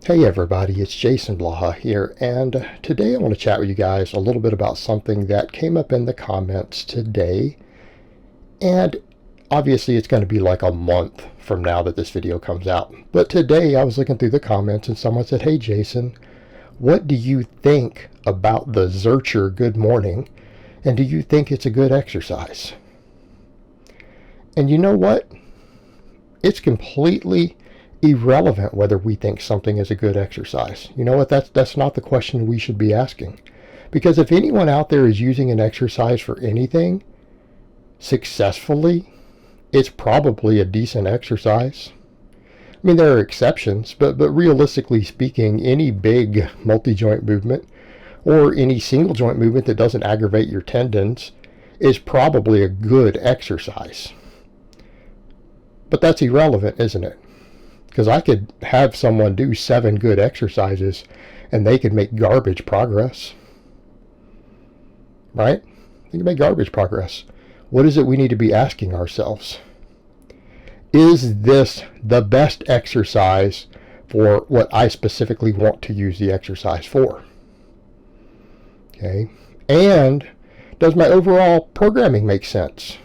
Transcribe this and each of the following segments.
Hey everybody, it's Jason Blaha here, and today I want to chat with you guys a little bit about something that came up in the comments today. And obviously it's going to be like a month from now that this video comes out. But today I was looking through the comments and someone said, "Hey Jason, what do you think about the Zercher Good Morning? And do you think it's a good exercise?" And you know what? It's completely irrelevant whether we think something is a good exercise. You know what? That's not the question we should be asking. Because if anyone out there is using an exercise for anything successfully, it's probably a decent exercise. I mean, there are exceptions, but realistically speaking, any big multi-joint movement or any single joint movement that doesn't aggravate your tendons is probably a good exercise. But that's irrelevant, isn't it? Because I could have someone do 7 good exercises and they could make garbage progress. Right? They can make garbage progress. What is it we need to be asking ourselves? Is this the best exercise for what I specifically want to use the exercise for? Okay. And does my overall programming make sense?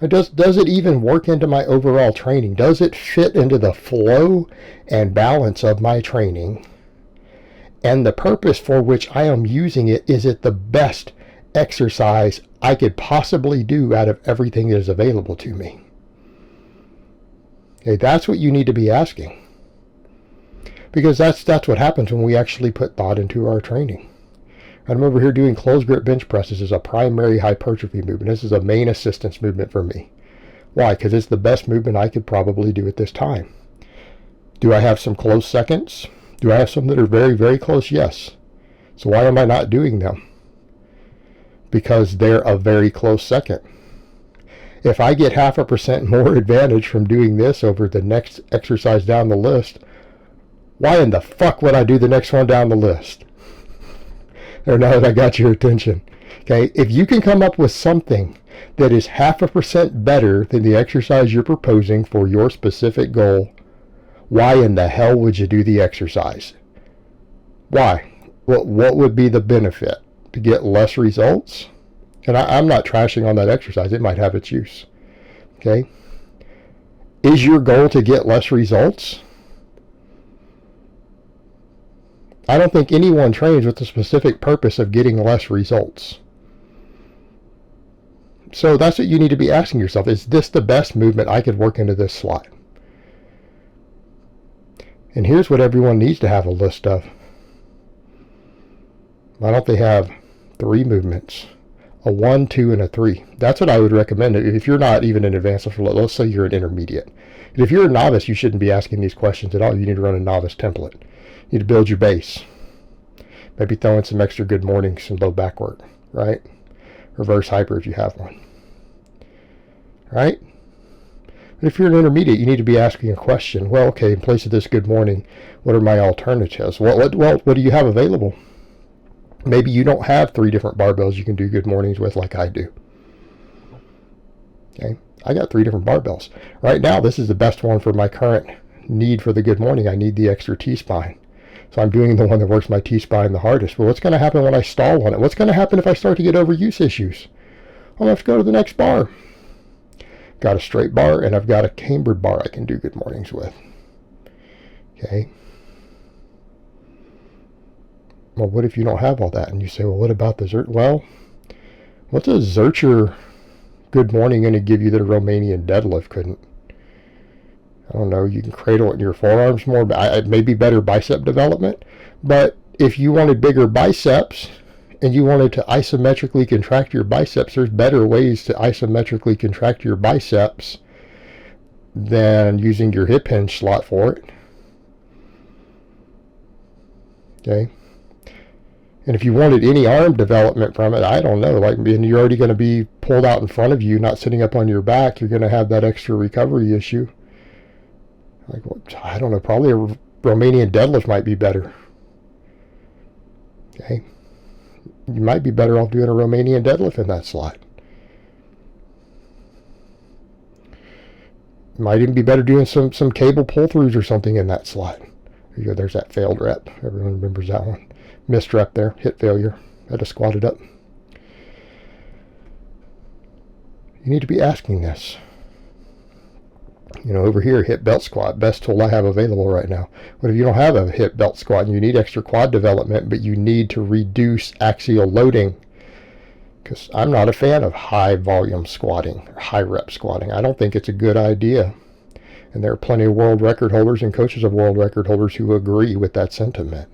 Does it even work into my overall training? Does it fit into the flow and balance of my training? And the purpose for which I am using it, is it the best exercise I could possibly do out of everything that is available to me? Okay, that's what you need to be asking. Because that's what happens when we actually put thought into our training. I'm over here doing closed grip bench presses as a primary hypertrophy movement. This is a main assistance movement for me. Why? Because it's the best movement I could probably do at this time. Do I have some close seconds? Do I have some that are very, very close? Yes. So why am I not doing them? Because they're a very close second. If I get 0.5% more advantage from doing this over the next exercise down the list, why in the fuck would I do the next one down the list? Or now that I got your attention. Okay, if you can come up with something that is 0.5% better than the exercise you're proposing for your specific goal, why in the hell would you do the exercise? Why? What would be the benefit? To get less results? And I'm not trashing on that exercise. It might have its use. Okay? Is your goal to get less results? I don't think anyone trains with the specific purpose of getting less results. So that's what you need to be asking yourself. Is this the best movement I could work into this slot? And here's what everyone needs to have a list of. Why don't they have 3 movements? A 1, 2, and a 3. That's what I would recommend. If you're not even an advanced, let's say you're an intermediate. And if you're a novice, you shouldn't be asking these questions at all. You need to run a novice template. You need to build your base. Maybe throw in some extra good mornings and low back work, right? Reverse hyper if you have one, right? But if you're an intermediate, you need to be asking a question. Well, okay, in place of this good morning, what are my alternatives? What do you have available? Maybe you don't have 3 different barbells you can do good mornings with like I do. Okay, I got 3 different barbells. Right now, this is the best one for my current need for the good morning. I need the extra T-spine. So I'm doing the one that works my T-spine the hardest. But what's going to happen when I stall on it? What's going to happen if I start to get overuse issues? I'm going to have to go to the next bar. Got a straight bar, and I've got a cambered bar I can do good mornings with. Okay. Well, what if you don't have all that? And you say, well, what about the Zercher? Well, what's a Zercher good morning going to give you that a Romanian deadlift couldn't? I don't know, you can cradle it in your forearms more. Maybe better bicep development. But if you wanted bigger biceps and you wanted to isometrically contract your biceps, there's better ways to isometrically contract your biceps than using your hip hinge slot for it. Okay. And if you wanted any arm development from it, I don't know, like you're already going to be pulled out in front of you, not sitting up on your back, you're going to have that extra recovery issue. Like, I don't know, probably a Romanian deadlift might be better. Okay. You might be better off doing a Romanian deadlift in that slot. Might even be better doing some cable pull-throughs or something in that slot. Here you go, there's that failed rep. Everyone remembers that one. Missed rep there, hit failure. Had to squat it up. You need to be asking this. You know, over here, hip belt squat, best tool I have available right now. What if you don't have a hip belt squat and you need extra quad development, but you need to reduce axial loading? Because I'm not a fan of high volume squatting, or high rep squatting. I don't think it's a good idea. And there are plenty of world record holders and coaches of world record holders who agree with that sentiment.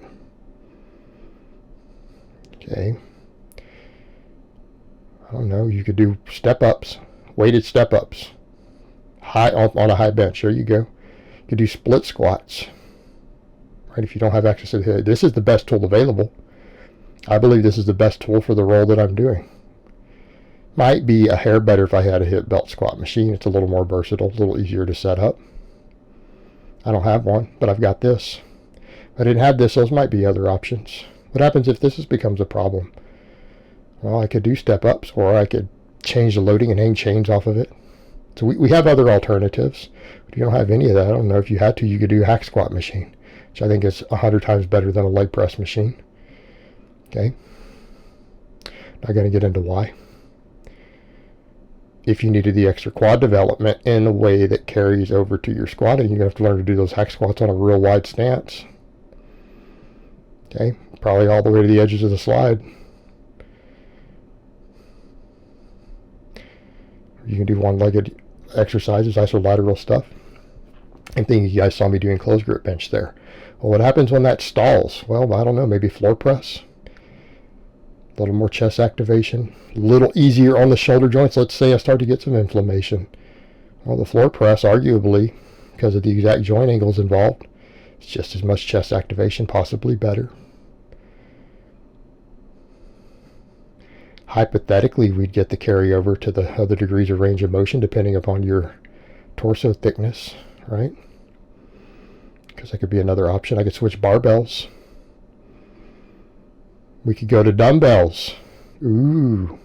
Okay. I don't know, you could do step-ups, weighted step-ups. High on a high bench. There you go. You could do split squats. Right, if you don't have access to the head. This is the best tool available. I believe this is the best tool for the role that I'm doing. Might be a hair better if I had a hip belt squat machine. It's a little more versatile, a little easier to set up. I don't have one, but I've got this. If I didn't have this, those might be other options. What happens if this becomes a problem? Well, I could do step-ups, or I could change the loading and hang chains off of it. So we have other alternatives. If you don't have any of that, I don't know, if you had to, you could do a hack squat machine, which I think is 100 times better than a leg press machine. Okay. Not going to get into why. If you needed the extra quad development in a way that carries over to your squatting, you're going to have to learn to do those hack squats on a real wide stance. Okay. Probably all the way to the edges of the slide. You can do one-legged exercises, isolateral stuff. Same thing you guys saw me doing closed grip bench there. Well, what happens when that stalls? Well, I don't know, maybe floor press. A little more chest activation. A little easier on the shoulder joints. Let's say I start to get some inflammation. Well, the floor press, arguably, because of the exact joint angles involved, it's just as much chest activation, possibly better. Hypothetically, we'd get the carryover to the other degrees of range of motion depending upon your torso thickness, right? Because that could be another option. I could switch barbells. We could go to dumbbells. Ooh.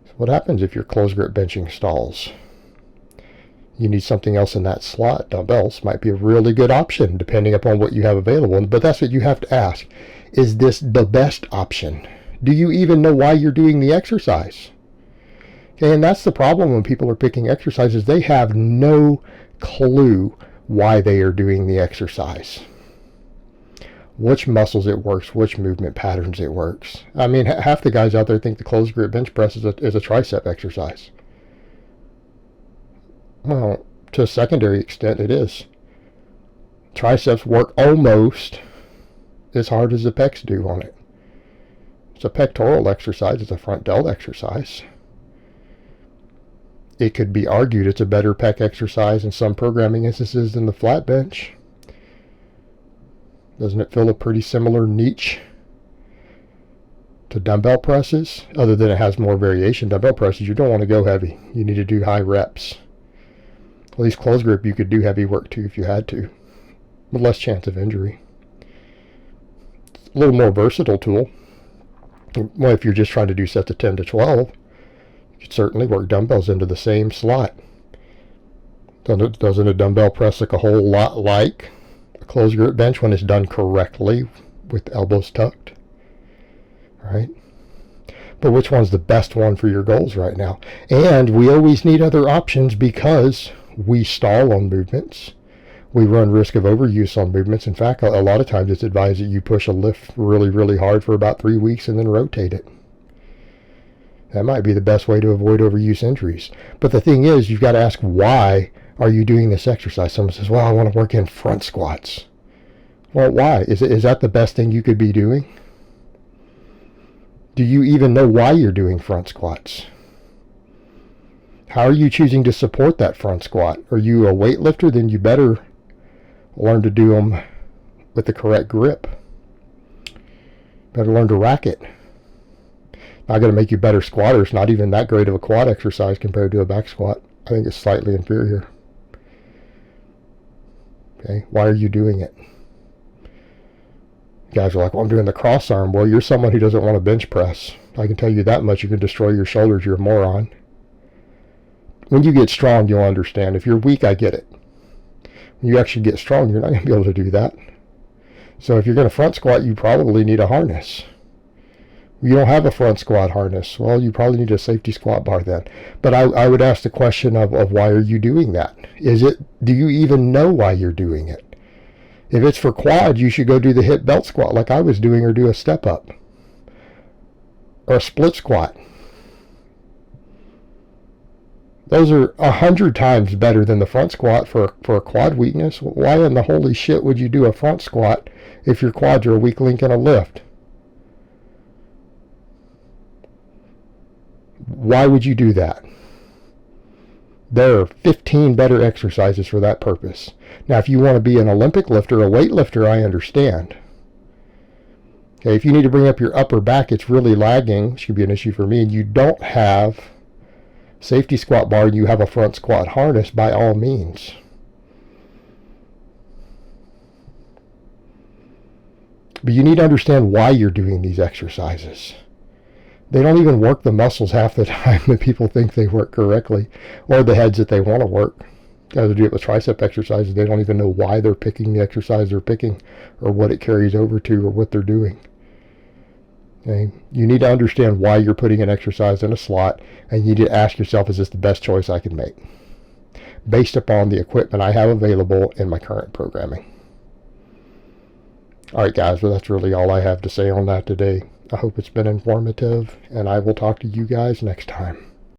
So what happens if your closed grip benching stalls? You need something else in that slot. Dumbbells might be a really good option depending upon what you have available. But that's what you have to ask. Is this the best option? Do you even know why you're doing the exercise? Okay, and that's the problem when people are picking exercises. They have no clue why they are doing the exercise. Which muscles it works, which movement patterns it works. I mean, half the guys out there think the closed grip bench press is a tricep exercise. Well, to a secondary extent, it is. Triceps work almost as hard as the pecs do on it. It's a pectoral exercise. It's a front delt exercise. It could be argued it's a better pec exercise in some programming instances than the flat bench. Doesn't it fill a pretty similar niche to dumbbell presses? Other than it has more variation. Dumbbell presses, you don't want to go heavy. You need to do high reps. At least closed grip, you could do heavy work too if you had to, with less chance of injury. It's a little more versatile tool. Well, if you're just trying to do sets of 10 to 12, you could certainly work dumbbells into the same slot. Doesn't a dumbbell press look a whole lot like a closed grip bench when it's done correctly with the elbows tucked? Right? But which one's the best one for your goals right now? And we always need other options because we stall on movements. We run risk of overuse on movements. In fact, a lot of times it's advised that you push a lift really, really hard for about 3 weeks and then rotate it. That might be the best way to avoid overuse injuries. But the thing is, you've got to ask, why are you doing this exercise? Someone says, well, I want to work in front squats. Well, why? Is that the best thing you could be doing? Do you even know why you're doing front squats? How are you choosing to support that front squat? Are you a weightlifter? Then you better learn to do them with the correct grip. Better learn to rack it. Not going to make you better squatters. Not even that great of a quad exercise compared to a back squat. I think it's slightly inferior. Okay, why are you doing it? Guys are like, well, I'm doing the cross arm. Well, you're someone who doesn't want to bench press. I can tell you that much. You can destroy your shoulders. You're a moron. When you get strong, you'll understand. If you're weak, I get it. When you actually get strong, you're not going to be able to do that. So if you're going to front squat, you probably need a harness. You don't have a front squat harness. Well, you probably need a safety squat bar then. But I would ask the question of why are you doing that? Do you even know why you're doing it? If it's for quad, you should go do the hip belt squat like I was doing, or do a step up or a split squat. Those are 100 times better than the front squat for a quad weakness. Why in the holy shit would you do a front squat if your quads are a weak link in a lift? Why would you do that? There are 15 better exercises for that purpose. Now, if you want to be an Olympic lifter, a weightlifter, I understand. Okay, if you need to bring up your upper back, it's really lagging, which could be an issue for me, and you don't have safety squat bar, and you have a front squat harness, by all means. But you need to understand why you're doing these exercises. They don't even work the muscles half the time that people think they work correctly, or the heads that they want to work. Guys who do it with tricep exercises, they don't even know why they're picking the exercise they're picking, or what it carries over to, or what they're doing. Okay? You need to understand why you're putting an exercise in a slot, and you need to ask yourself, is this the best choice I can make, based upon the equipment I have available in my current programming. Alright guys, well that's really all I have to say on that today. I hope it's been informative, and I will talk to you guys next time.